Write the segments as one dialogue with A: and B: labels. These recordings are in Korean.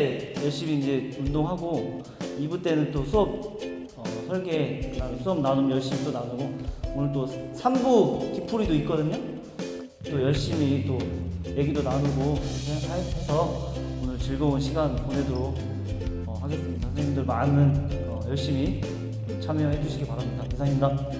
A: 때 열심히 이제 운동하고 2부 때는 또 수업 설계, 그다음에 수업 나눔 열심히 또 나누고 오늘 또 3부 디프리도 있거든요. 또 열심히 또 얘기도 나누고 해서 오늘 즐거운 시간 보내도록 하겠습니다. 선생님들 많은 열심히 참여해 주시기 바랍니다. 이상입니다.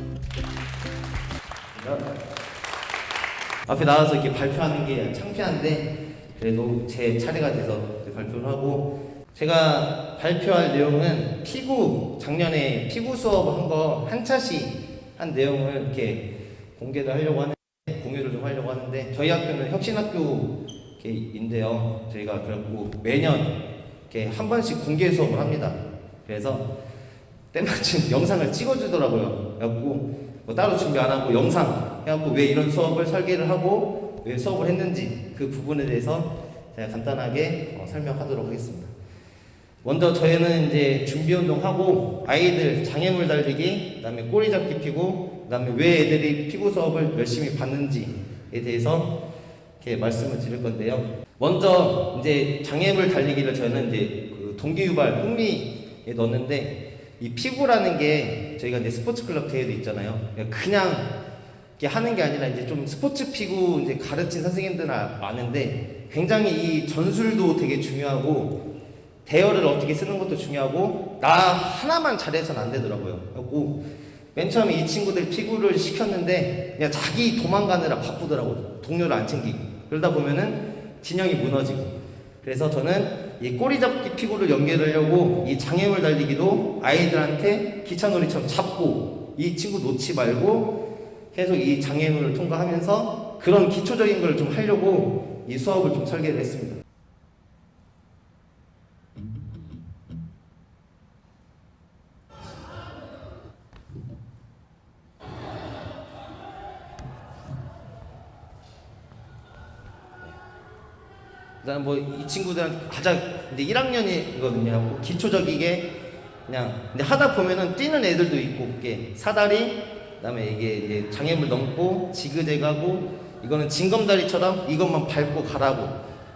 B: 앞에 나와서 이렇게 발표하는 게 창피한데 그래도 제 차례가 돼서 발표를 하고, 제가 발표할 내용은 작년에 피구 수업 한 거 한 차씩 한 내용을 이렇게 공개를 하려고 하는데, 공유를 좀 하려고 하는데, 저희 학교는 혁신학교인데요. 저희가 그래갖고 매년 이렇게 한 번씩 공개 수업을 합니다. 그래서 때마침 영상을 찍어주더라고요. 그래갖고 뭐 따로 준비 안 하고 영상 해갖고 왜 이런 수업을 설계를 하고 왜 수업을 했는지 그 부분에 대해서 제가 간단하게 설명하도록 하겠습니다. 먼저 저희는 이제 준비 운동하고 아이들 장애물 달리기, 그다음에 꼬리 잡기 피구, 그다음에 왜 애들이 피구 수업을 열심히 받는지에 대해서 이렇게 말씀을 드릴 건데요. 먼저 이제 장애물 달리기를 저희는 이제 그 동기유발 흥미에 넣었는데, 이 피구라는 게 저희가 이제 스포츠 클럽 대회도 있잖아요. 그냥 이렇게 하는 게 아니라 이제 좀 스포츠 피구 이제 가르친 선생님들은 아는데, 굉장히 이 전술도 되게 중요하고 대열을 어떻게 쓰는 것도 중요하고 나 하나만 잘해서는 안 되더라고요. 그리고 맨 처음에 이 친구들 피구를 시켰는데 그냥 자기 도망가느라 바쁘더라고요. 동료를 안 챙기고. 그러다 보면은 진영이 무너지고. 그래서 저는 이 꼬리잡기 피구를 연결하려고 이 장애물 달리기도 아이들한테 기차놀이처럼 잡고 이 친구 놓지 말고 계속 이 장애물을 통과하면서 그런 기초적인 걸 좀 하려고 이 수업을 좀 설계를 했습니다. 일단 뭐 이 친구들은 가장 이제 1학년이거든요. 기초적이게 그냥 근데 하다 보면은 뛰는 애들도 있고, 이게 사다리, 그다음에 이게 이제 장애물 넘고 지그재그하고, 이거는 징검다리처럼 이것만 밟고 가라고.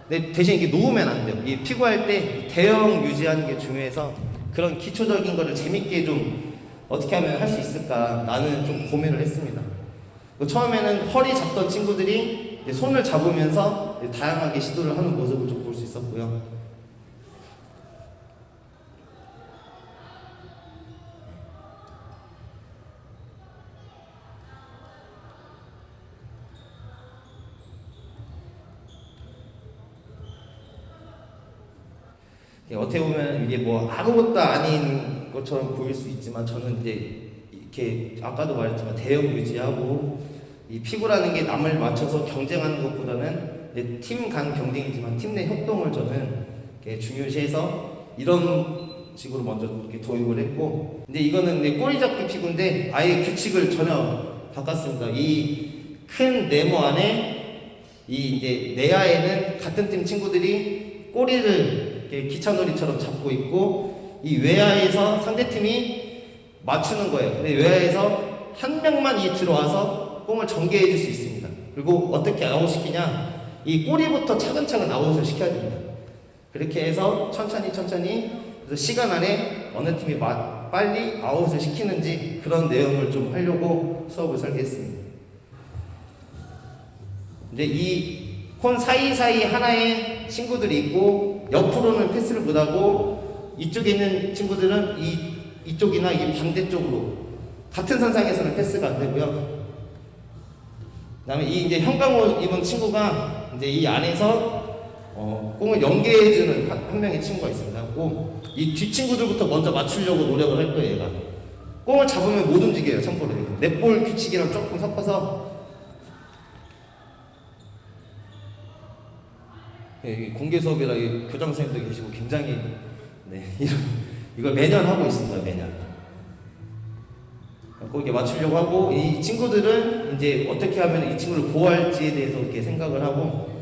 B: 근데 대신 이게 놓으면 안 돼요. 이 피구할 때 대형 유지하는 게 중요해서 그런 기초적인 거를 재밌게 좀 어떻게 하면 할 수 있을까 나는 좀 고민을 했습니다. 처음에는 허리 잡던 친구들이 손을 잡으면서 다양하게 시도를 하는 모습을 좀 볼 수 있었고요. 어떻게 보면 이게 뭐 아무것도 아닌 것처럼 보일 수 있지만, 저는 이제 이렇게 아까도 말했지만 대형 유지하고, 이 피구라는 게 남을 맞춰서 경쟁하는 것보다는 팀 간 경쟁이지만 팀 내 협동을 저는 중요시해서 이런 식으로 먼저 이렇게 도입을 했고, 근데 이거는 이제 꼬리 잡기 피구인데 아예 규칙을 전혀 바꿨습니다. 이 큰 네모 안에 이 이제 내야에는 같은 팀 친구들이 꼬리를 이렇게 기차놀이처럼 잡고 있고, 이 외야에서 상대팀이 맞추는 거예요. 근데 외야에서 한 명만 들어와서 공을 전개해 줄 수 있습니다. 그리고 어떻게 아웃시키냐, 이 꼬리부터 차근차근 아웃을 시켜야 됩니다. 그렇게 해서 천천히 그래서 시간 안에 어느 팀이 빨리 아웃을 시키는지 그런 내용을 좀 하려고 수업을 설계했습니다. 근데 이 콘 사이사이 하나의 친구들이 있고, 옆으로는 패스를 못하고 이쪽에 있는 친구들은 이쪽이나 이 반대쪽으로 같은 선상에서는 패스가 안 되고요. 그다음에 이 이제 형광옷 입은 친구가 이제 이 안에서 공을 연계해주는 한 명의 친구가 있습니다. 이 뒷 친구들부터 먼저 맞추려고 노력을 할 거예요. 얘가 공을 잡으면 못 움직여요. 참고로 넷볼 규칙이랑 조금 섞어서 공개 수업이라 교장 선생님도 계시고 굉장히 이걸 매년 하고 있습니다. 매년. 거기에 맞추려고 하고, 이 친구들은 이제 어떻게 하면 이 친구를 보호할지에 대해서 이렇게 생각을 하고,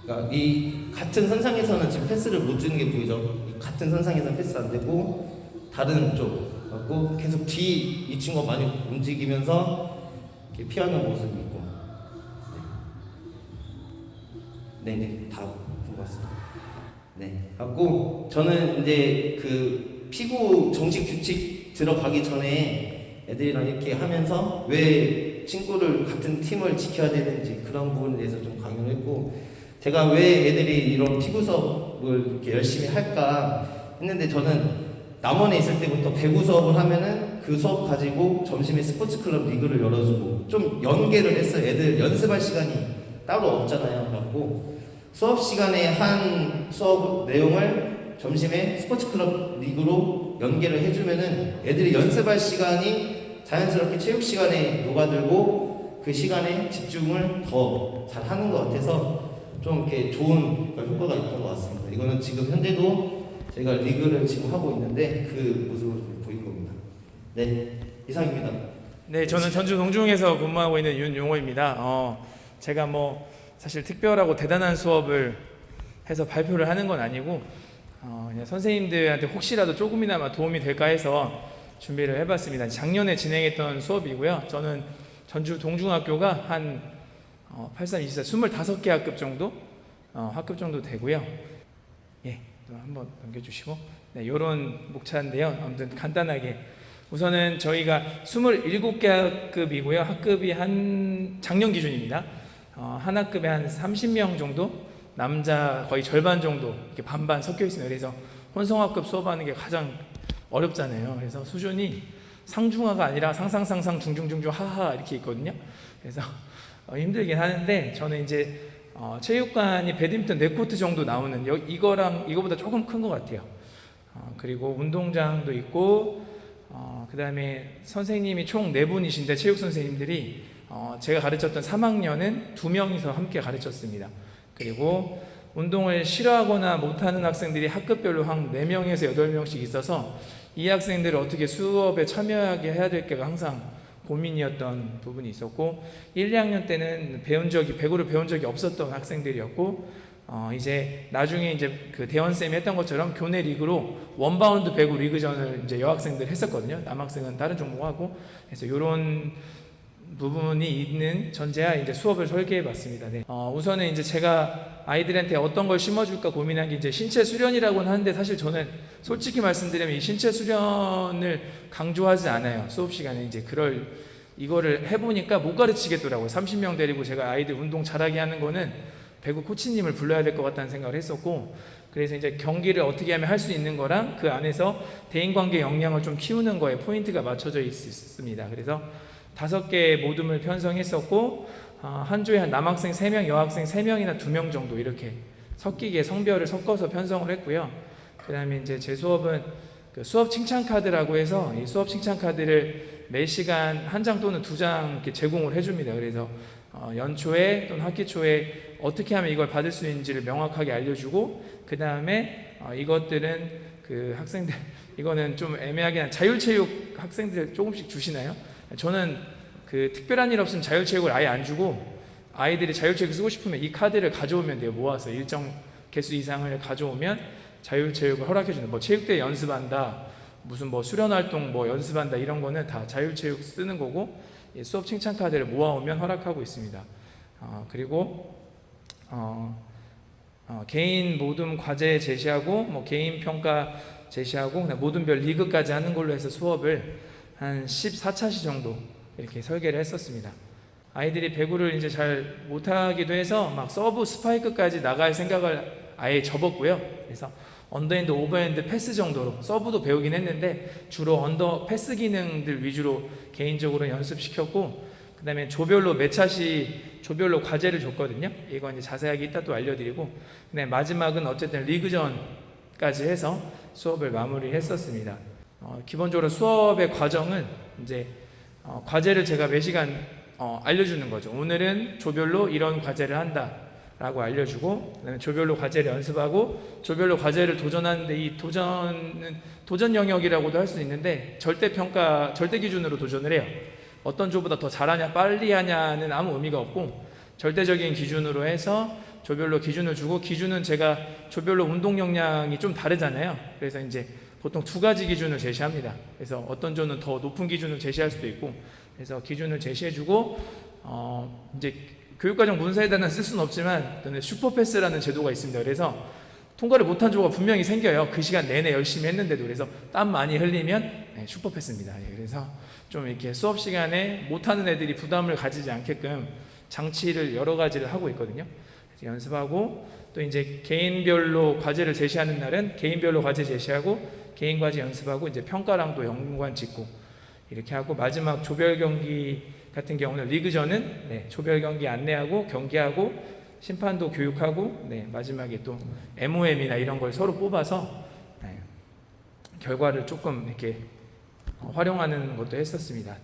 B: 그러니까 이 같은 선상에서는 지금 패스를 못 주는 게 보이죠. 이 같은 선상에서는 패스 안 되고 다른 쪽 갖고 계속 뒤 이 친구가 많이 움직이면서 이렇게 피하는 모습이 있고. 네, 다 본 것 같습니다. 네, 갖고 저는 이제 그 피구 정식 규칙 들어가기 전에 애들이랑 이렇게 하면서 왜 친구를 같은 팀을 지켜야 되는지 그런 부분에 대해서 좀 강연을 했고, 제가 왜 애들이 이런 피구 수업을 이렇게 열심히 할까 했는데, 저는 남원에 있을 때부터 배구 수업을 하면은 그 수업 가지고 점심에 스포츠 클럽 리그를 열어주고 좀 연계를 했어요. 애들 연습할 시간이 따로 없잖아요. 그래갖고 수업 시간에 한 수업 내용을 점심에 스포츠 클럽 리그로 연계를 해주면은 애들이 연습할 시간이 자연스럽게 체육 시간에 녹아들고 그 시간에 집중을 더 잘 하는 것 같아서 좀 이렇게 좋은 효과가 있던 것 같습니다. 이거는 지금 현재도 제가 리그를 지금 하고 있는데 그 모습을 보인 겁니다. 네, 이상입니다.
C: 네, 저는 전주 동중에서 근무하고 있는 윤용호입니다. 제가 뭐 사실 특별하고 대단한 수업을 해서 발표를 하는 건 아니고 그냥 선생님들한테 혹시라도 조금이나마 도움이 될까 해서 준비를 해봤습니다. 작년에 진행했던 수업이고요. 저는 전주 동중학교가 한 8324 25개 학급 정도 학급 정도 되고요. 예, 또 한번 넘겨주시고, 네, 이런 목차인데요. 아무튼 간단하게 우선은 저희가 27개 학급이고요. 학급이 한 작년 기준입니다. 한 학급에 한 30명 정도, 남자 거의 절반 정도 이렇게 반반 섞여 있습니다. 그래서 혼성학급 수업하는 게 가장 어렵잖아요. 그래서 수준이 상중하가 아니라 상상상상 중중중중 하하 이렇게 있거든요. 그래서 힘들긴 하는데, 저는 이제 체육관이 배드민턴 4코트 정도 나오는 이거랑 이거보다 조금 큰 것 같아요. 그리고 운동장도 있고, 그 다음에 선생님이 총 4분이신데 체육 선생님들이 제가 가르쳤던 3학년은 2명이서 함께 가르쳤습니다. 그리고 운동을 싫어하거나 못하는 학생들이 학급별로 한 4명에서 8명씩 있어서 이 학생들을 어떻게 수업에 참여하게 해야 될까가 항상 고민이었던 부분이 있었고, 1, 2학년 때는 배구를 배운 적이 없었던 학생들이었고, 이제 나중에 이제 그 대원쌤이 했던 것처럼 교내 리그로 원바운드 배구 리그전을 이제 여학생들 했었거든요. 남학생은 다른 종목하고. 그래서 이런 부분이 있는 전제하에 이제 수업을 설계해 봤습니다. 네. 우선은 이제 제가 아이들한테 어떤 걸 심어줄까 고민한 게 이제 신체 수련이라고는 하는데, 사실 저는 솔직히 말씀드리면 이 신체 수련을 강조하지 않아요. 수업 시간에 이제 이거를 해보니까 못 가르치겠더라고요. 30명 데리고 제가 아이들 운동 잘하게 하는 거는 배구 코치님을 불러야 될 것 같다는 생각을 했었고, 그래서 이제 경기를 어떻게 하면 할 수 있는 거랑 그 안에서 대인관계 역량을 좀 키우는 거에 포인트가 맞춰져 있습니다. 그래서 5개 모둠을 편성했었고, 한 조에 한 남학생 3명, 여학생 3명이나 2명 정도 이렇게 섞이게 성별을 섞어서 편성을 했고요. 그 다음에 이제 제 수업은 그 수업 칭찬 카드라고 해서 이 수업 칭찬 카드를 매 시간 1장 또는 2장 이렇게 제공을 해줍니다. 그래서 연초에 또는 학기 초에 어떻게 하면 이걸 받을 수 있는지를 명확하게 알려주고, 그 다음에 이것들은 그 학생들, 이거는 좀 애매하긴 한 자율체육 학생들 조금씩 주시나요? 저는 그 특별한 일 없으면 자율체육을 아예 안 주고, 아이들이 자율체육 쓰고 싶으면 이 카드를 가져오면 돼요. 모아서 일정 개수 이상을 가져오면 자율체육을 허락해주는, 뭐 체육대회 연습한다, 무슨 뭐 수련활동 뭐 연습한다, 이런 거는 다 자율체육 쓰는 거고, 수업 칭찬 카드를 모아오면 허락하고 있습니다. 그리고 개인 모둠 과제 제시하고, 뭐 개인 평가 제시하고, 그냥 모둠별 리그까지 하는 걸로 해서 수업을 한 14차시 정도 이렇게 설계를 했었습니다. 아이들이 배구를 이제 잘 못하기도 해서 막 서브 스파이크까지 나갈 생각을 아예 접었고요. 그래서 언더핸드, 오버핸드, 패스 정도로 서브도 배우긴 했는데 주로 언더 패스 기능들 위주로 개인적으로 연습시켰고, 그 다음에 조별로 몇 차시 조별로 과제를 줬거든요. 이거 이제 자세하게 이따 또 알려드리고, 근데 마지막은 어쨌든 리그전까지 해서 수업을 마무리했었습니다. 기본적으로 수업의 과정은 이제 과제를 제가 매 시간 알려주는 거죠. 오늘은 조별로 이런 과제를 한다 라고 알려주고, 그다음에 조별로 과제를 연습하고, 조별로 과제를 도전하는데 이 도전은 도전 영역이라고도 할 수 있는데 절대 기준으로 도전을 해요. 어떤 조보다 더 잘하냐 빨리 하냐는 아무 의미가 없고, 절대적인 기준으로 해서 조별로 기준을 주고, 기준은 제가 조별로 운동 역량이 좀 다르잖아요. 그래서 이제 보통 2가지 기준을 제시합니다. 그래서 어떤 조는 더 높은 기준을 제시할 수도 있고, 그래서 기준을 제시해주고, 이제 교육과정 문서에다는 쓸 수는 없지만 슈퍼패스라는 제도가 있습니다. 그래서 통과를 못한 조가 분명히 생겨요. 그 시간 내내 열심히 했는데도. 그래서 땀 많이 흘리면 슈퍼패스입니다. 그래서 좀 이렇게 수업 시간에 못하는 애들이 부담을 가지지 않게끔 장치를 여러 가지를 하고 있거든요. 그래서 연습하고, 또 이제 개인별로 과제를 제시하는 날은 개인별로 과제 제시하고, 개인 과제 연습하고, 이제 평가랑도 연관 짓고 이렇게 하고, 마지막 조별 경기 같은 경우는 리그전은 조별 경기 안내하고 경기하고 심판도 교육하고, 마지막에 또 MOM이나 이런 걸 서로 뽑아서 결과를 조금 이렇게 활용하는 것도 했었습니다.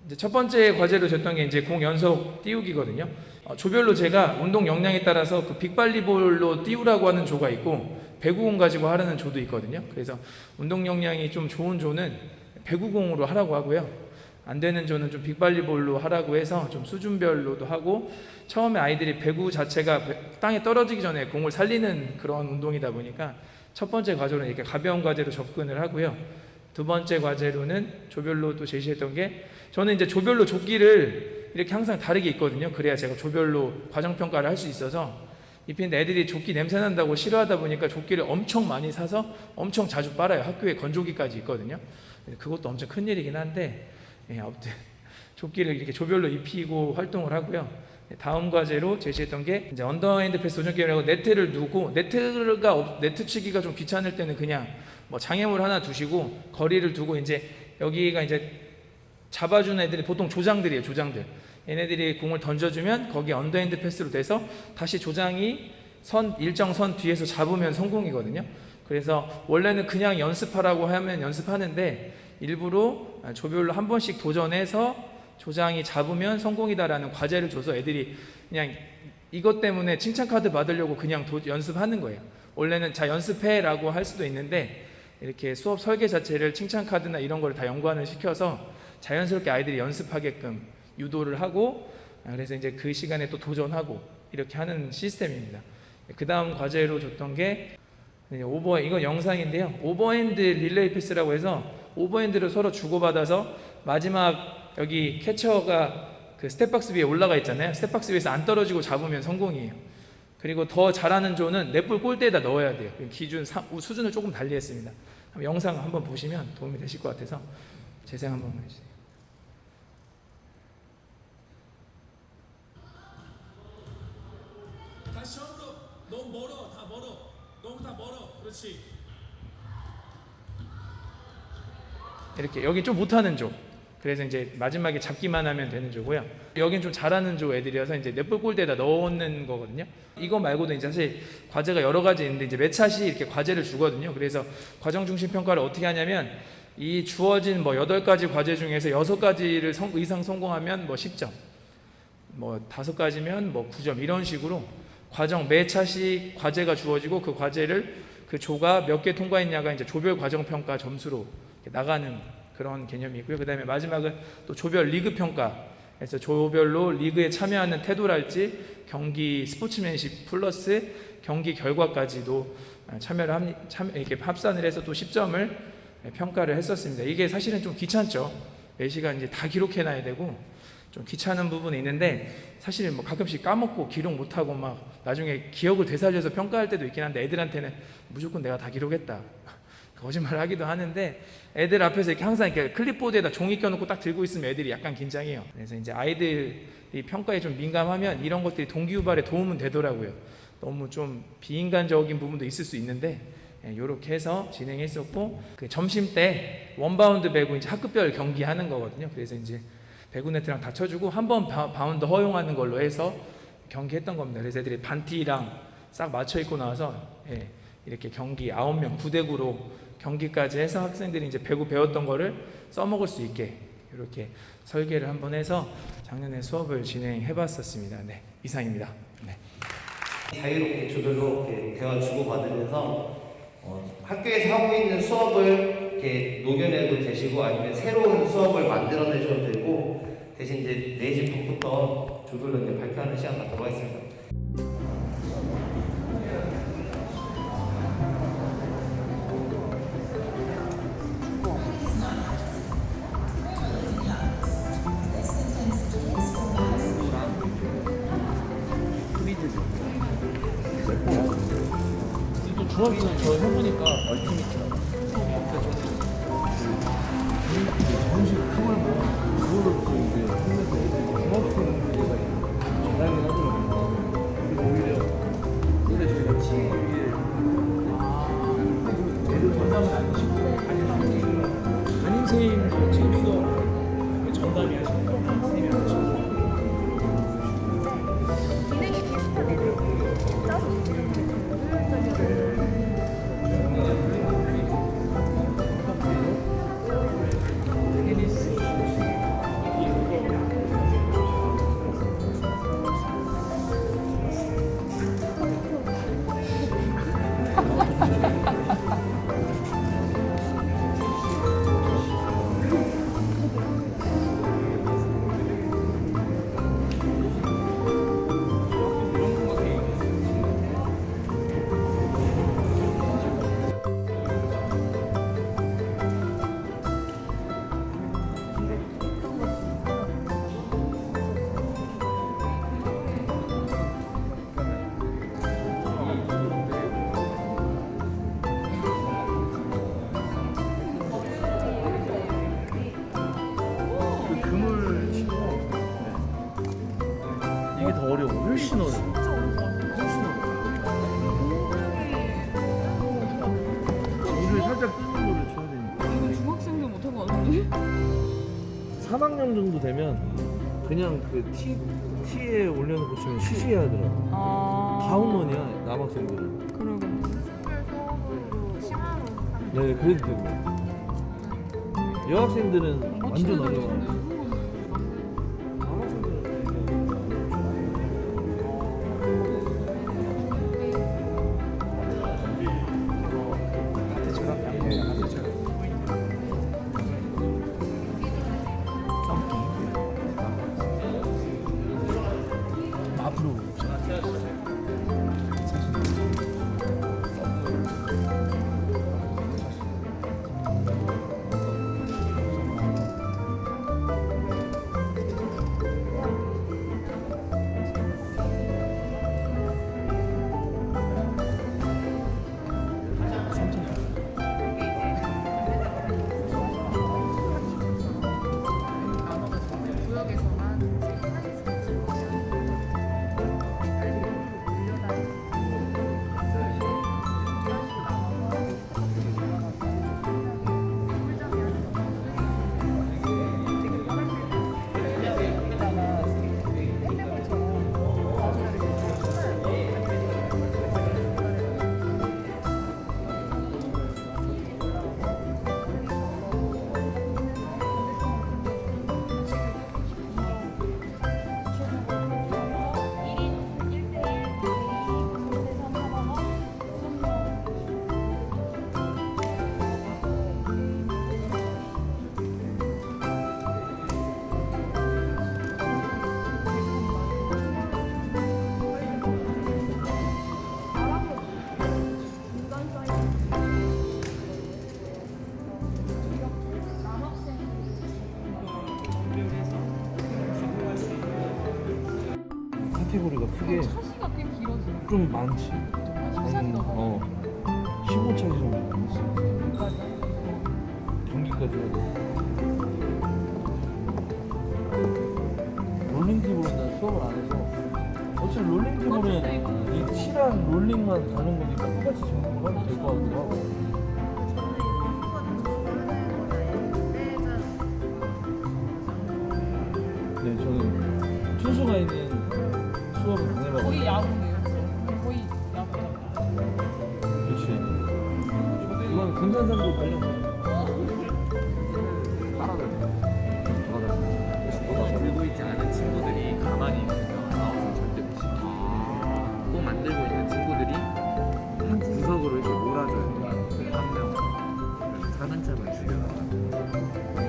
C: 이제 첫 번째 과제로 줬던 게 이제 공 연속 띄우기거든요. 조별로 제가 운동 역량에 따라서 그 빅발리볼로 띄우라고 하는 조가 있고, 배구공 가지고 하라는 조도 있거든요. 그래서 운동 역량이 좀 좋은 조는 배구공으로 하라고 하고요. 안 되는 조는 좀 빅발리볼로 하라고 해서 좀 수준별로도 하고, 처음에 아이들이 배구 자체가 땅에 떨어지기 전에 공을 살리는 그런 운동이다 보니까 첫 번째 과제로는 이렇게 가벼운 과제로 접근을 하고요. 두 번째 과제로는 조별로 또 제시했던 게, 저는 이제 조별로 조끼를 이렇게 항상 다르게 입거든요. 그래야 제가 조별로 과정평가를 할 수 있어서. 입히는데 애들이 조끼 냄새 난다고 싫어하다 보니까 조끼를 엄청 많이 사서 엄청 자주 빨아요. 학교에 건조기까지 있거든요. 그것도 엄청 큰일이긴 한데, 아무튼 조끼를 이렇게 조별로 입히고 활동을 하고요. 다음 과제로 제시했던 게 이제 언더핸드 패스 도전 게임이라고, 네트를 두고, 네트 치기가 좀 귀찮을 때는 그냥 뭐 장애물 하나 두시고 거리를 두고, 이제 여기가 이제 잡아주는 애들이 보통 조장들이에요. 조장들. 얘네들이 공을 던져주면 거기 언더핸드 패스로 돼서 다시 조장이 일정 선 뒤에서 잡으면 성공이거든요. 그래서 원래는 그냥 연습하라고 하면 연습하는데, 일부러 조별로 한 번씩 도전해서 조장이 잡으면 성공이다라는 과제를 줘서 애들이 그냥 이것 때문에 칭찬 카드 받으려고 그냥 연습하는 거예요. 원래는 자 연습해라고 할 수도 있는데, 이렇게 수업 설계 자체를 칭찬 카드나 이런 걸 다 연관을 시켜서 자연스럽게 아이들이 연습하게끔 유도를 하고, 그래서 이제 그 시간에 또 도전하고 이렇게 하는 시스템입니다. 그 다음 과제로 줬던 게 이건 영상인데요. 오버핸드 릴레이 패스라고 해서 오버핸드를 서로 주고받아서 마지막 여기 캐쳐가 그 스텝박스 위에 올라가 있잖아요. 스텝박스 위에서 안 떨어지고 잡으면 성공이에요. 그리고 더 잘하는 조는 넷볼 골대에다 넣어야 돼요. 기준 수준을 조금 달리 했습니다. 영상 한번 보시면 도움이 되실 것 같아서 재생 한번 해주세요.
D: 다시 처음으로. 너무 멀어. 다 멀어. 너무 다 멀어. 그렇지.
C: 이렇게 여기 좀 못하는 조, 그래서 이제 마지막에 잡기만 하면 되는 조고요. 여긴 좀 잘하는 조 애들이어서 이제 넷볼 골대에다 넣는 거거든요. 이거 말고도 이제 사실 과제가 여러 가지 있는데, 이제 매 차시 이렇게 과제를 주거든요. 그래서 과정 중심 평가를 어떻게 하냐면, 이 주어진 뭐 8가지 과제 중에서 6가지를 이상 성공하면 뭐 10점, 뭐 5가지면 뭐 9점, 이런 식으로 과정 매 차시 과제가 주어지고, 그 과제를 그 조가 몇 개 통과했냐가 이제 조별 과정 평가 점수로 나가는 그런 개념이 있고요. 그 다음에 마지막은 또 조별 리그 평가. 그래서 조별로 리그에 참여하는 태도랄지 경기 스포츠맨십 플러스 경기 결과까지도 이렇게 합산을 해서 또 10점을 평가를 했었습니다. 이게 사실은 좀 귀찮죠. 매 시간 이제 다 기록해놔야 되고 좀 귀찮은 부분이 있는데, 사실 뭐 가끔씩 까먹고 기록 못하고 막 나중에 기억을 되살려서 평가할 때도 있긴 한데, 애들한테는 무조건 내가 다 기록했다 거짓말을 하기도 하는데, 애들 앞에서 이렇게 항상 이렇게 클립보드에다 종이 껴놓고 딱 들고 있으면 애들이 약간 긴장해요. 그래서 이제 아이들이 평가에 좀 민감하면 이런 것들이 동기유발에 도움은 되더라고요. 너무 좀 비인간적인 부분도 있을 수 있는데, 이렇게 해서 진행했었고, 그 점심 때 원바운드 배구 이제 학급별 경기하는 거거든요. 그래서 이제 배구 네트랑 다 쳐주고 한 번 바운드 허용하는 걸로 해서 경기했던 겁니다. 그래서 애들이 반티랑 싹 맞춰 입고 나와서 이렇게 경기 9명 9대9로 경기까지 해서 학생들이 이제 배구 배웠던 거를 써먹을 수 있게 이렇게 설계를 한번 해서 작년에 수업을 진행해 봤었습니다. 네, 이상입니다. 네.
B: 자유롭게 조별로 이렇게 대화 주고받으면서 학교에서 하고 있는 수업을 이렇게 녹여내도 되시고, 아니면 새로운 수업을 만들어내셔도 되고, 대신 이제 4시 반부터 조별로 이제 발표하는 시간 갖도록 하겠습니다.
E: 수업이는 저 해보니까 얼티미티라고. 정식 춤을 뭐 그거를 또 이제 하면서 애들이 중학생들이 잘하긴 하더라고요. 그래서 오히려 근데 저희가 치에 애들 전담을 안 시키고
C: 담임 선생님도 지금 수업 전담이 하시는 거예요? 선생님이 하시는 거예요?
F: 기능이 비슷하게 그렇게 짜서 효율적이어서
E: 금을 치고 이게 더 어려워. 훨씬 어려워. 훨씬 어려워. 물을 살짝 뜨는 거를 쳐야 되니까.
F: 이거 중학생도 못할 것 같은데?
E: 3학년 정도 되면 그냥 그 티에 올려놓고 치면 쉬쉬해야 하더라고. 다 홈런이야 남학생들은.
F: 그러고
E: 네, 그래도 되고. 여학생들은 완전 어려워. 앞으로 카테고리가 크게
F: 차시가 꽤 길어져.
E: 좀 많지. 15차시 정도 있어. 경기까지 해야 돼. 롤링팁으로 난 수업을 안 해서 어차피 롤링팁으로는 이 티랑 롤링만 다른 거니까 똑같이 적용하면 될 것 같기도 하고. 네, 저는 투수가 있는 수업을 안 해봐가지고.
F: 거의 야구네요. 거의 야구.
E: 그렇지. 이건 군산상도 관련.
G: 들고 있지 않은 친구들이 가만히 있으면 아웃은 절대 못 시켜. 또 만들고 있는 친구들이 한 구석으로 이렇게 몰아줘야 돼. 한 명. 차근차근 죽여나가.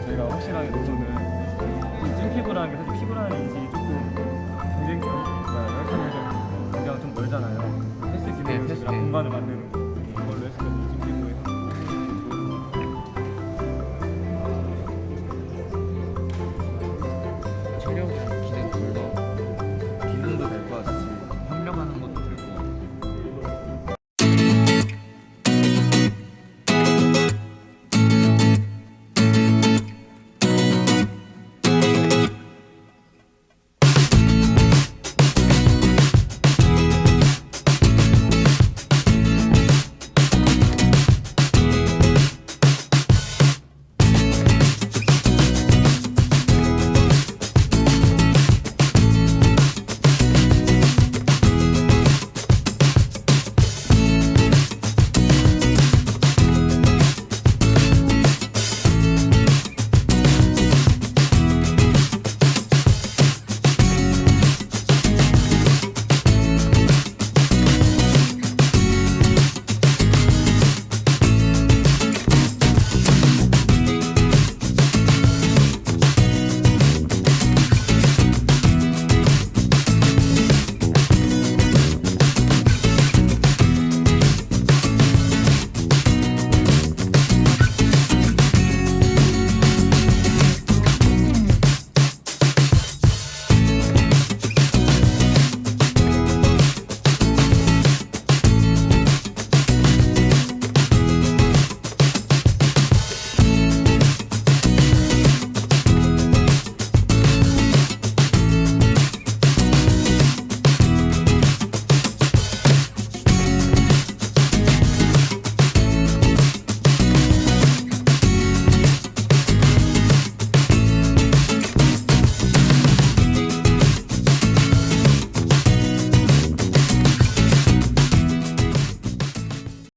A: 저희가 확실하게 노선은 좀 피곤한 게 사실 피곤한 일이지